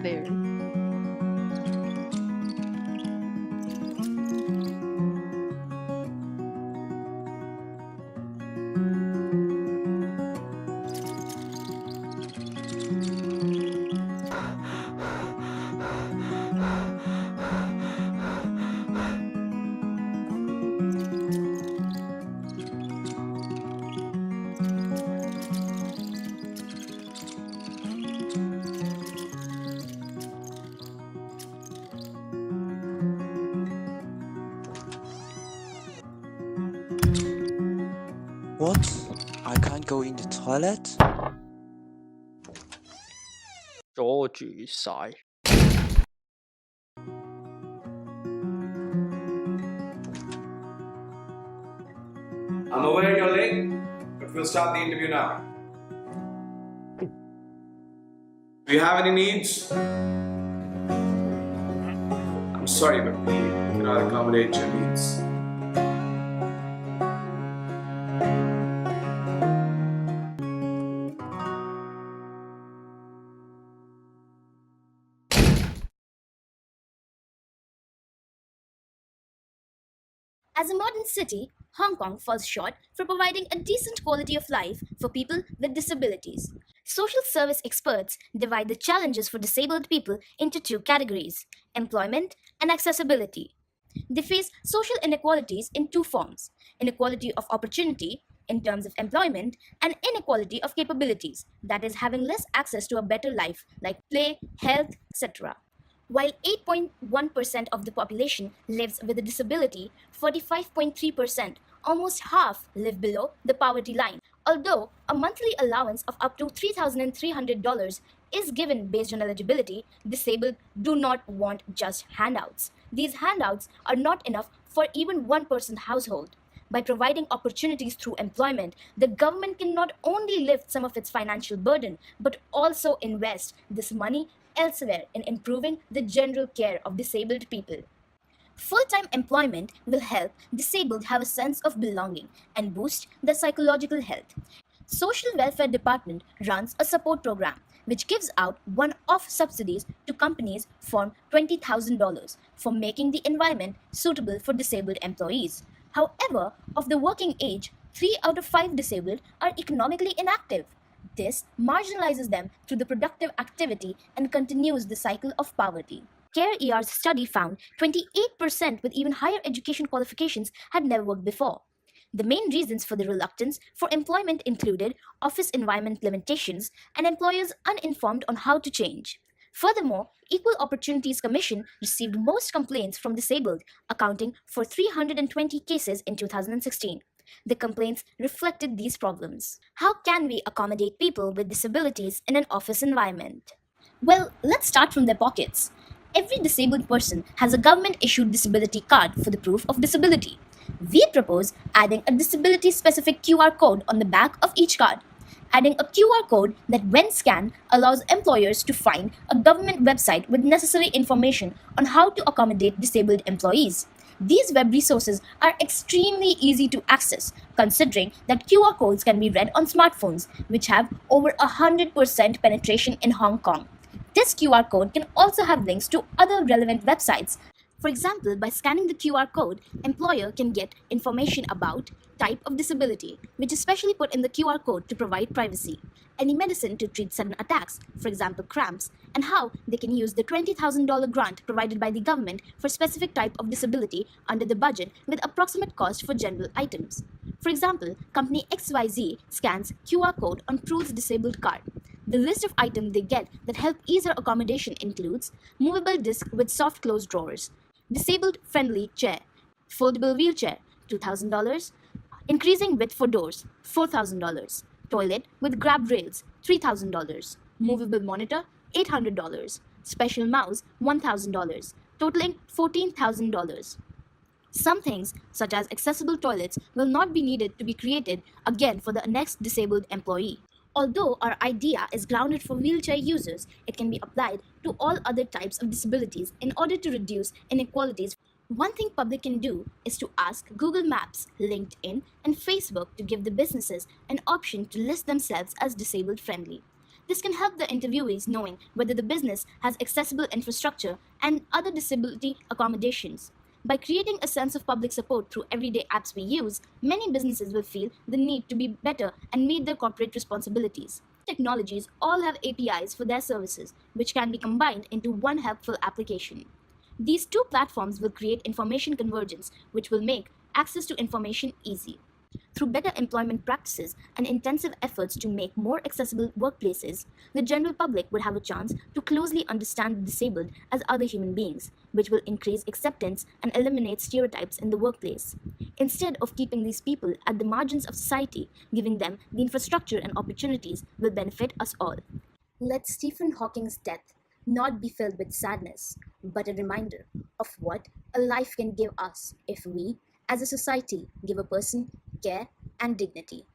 there. What? I can't go in the toilet? 阻住晒。I'm aware you're late, but we'll start the interview now. Do you have any needs? I'm sorry, but we cannot accommodate your needs. As a modern city, Hong Kong falls short for providing a decent quality of life for people with disabilities. Social service experts divide the challenges for disabled people into two categories: employment and accessibility. They face social inequalities in two forms: inequality of opportunity in terms of employment, and inequality of capabilities, that is, having less access to a better life like play, health, etc. While 8.1% of the population lives with a disability, 45.3%, almost half, live below the poverty line. Although a monthly allowance of up to $3,300 is given based on eligibility, disabled do not want just handouts. These handouts are not enough for even one person household. By providing opportunities through employment, the government can not only lift some of its financial burden, but also invest this money elsewhere in improving the general care of disabled people. Full-time employment will help disabled have a sense of belonging and boost their psychological health. Social Welfare Department runs a support program which gives out one-off subsidies to companies for $20,000 for making the environment suitable for disabled employees. However, of the working age, 3 out of 5 disabled are economically inactive. This marginalizes them through the productive activity and continues the cycle of poverty. CARE ER's study found 28% with even higher education qualifications had never worked before. The main reasons for the reluctance for employment included office environment limitations and employers uninformed on how to change. Furthermore, Equal Opportunities Commission received most complaints from disabled, accounting for 320 cases in 2016. The complaints reflected these problems. How can we accommodate people with disabilities in an office environment? Well, let's start from their pockets. Every disabled person has a government-issued disability card for the proof of disability. We propose adding a disability-specific QR code on the back of each card. Adding a QR code that, when scanned, allows employers to find a government website with necessary information on how to accommodate disabled employees. These web resources are extremely easy to access, considering that QR codes can be read on smartphones, which have over 100% penetration in Hong Kong. This QR code can also have links to other relevant websites. For example, by scanning the QR code, employer can get information about type of disability, which is specially put in the QR code to provide privacy, any medicine to treat sudden attacks, for example cramps, and how they can use the $20,000 grant provided by the government for specific type of disability under the budget with approximate cost for general items. For example, company XYZ scans QR code on Prule's disabled card. The list of items they get that help ease their accommodation includes movable disc with soft close drawers, disabled friendly chair, foldable wheelchair, $2,000, increasing width for doors, $4,000, toilet with grab rails, $3,000, movable monitor, $800, special mouse, $1,000, totaling $14,000. Some things, such as accessible toilets, will not be needed to be created again for the next disabled employee. Although our idea is grounded for wheelchair users, it can be applied to all other types of disabilities in order to reduce inequalities. One thing public can do is to ask Google Maps, LinkedIn, and Facebook to give the businesses an option to list themselves as disabled friendly. This can help the interviewees knowing whether the business has accessible infrastructure and other disability accommodations. By creating a sense of public support through everyday apps we use, many businesses will feel the need to be better and meet their corporate responsibilities. Technologies all have APIs for their services, which can be combined into one helpful application. These two platforms will create information convergence, which will make access to information easy. Through better employment practices and intensive efforts to make more accessible workplaces, the general public would have a chance to closely understand the disabled as other human beings, which will increase acceptance and eliminate stereotypes in the workplace. Instead of keeping these people at the margins of society, giving them the infrastructure and opportunities will benefit us all. Let Stephen Hawking's death not be filled with sadness, but a reminder of what a life can give us if we, as a society, give a person care and dignity.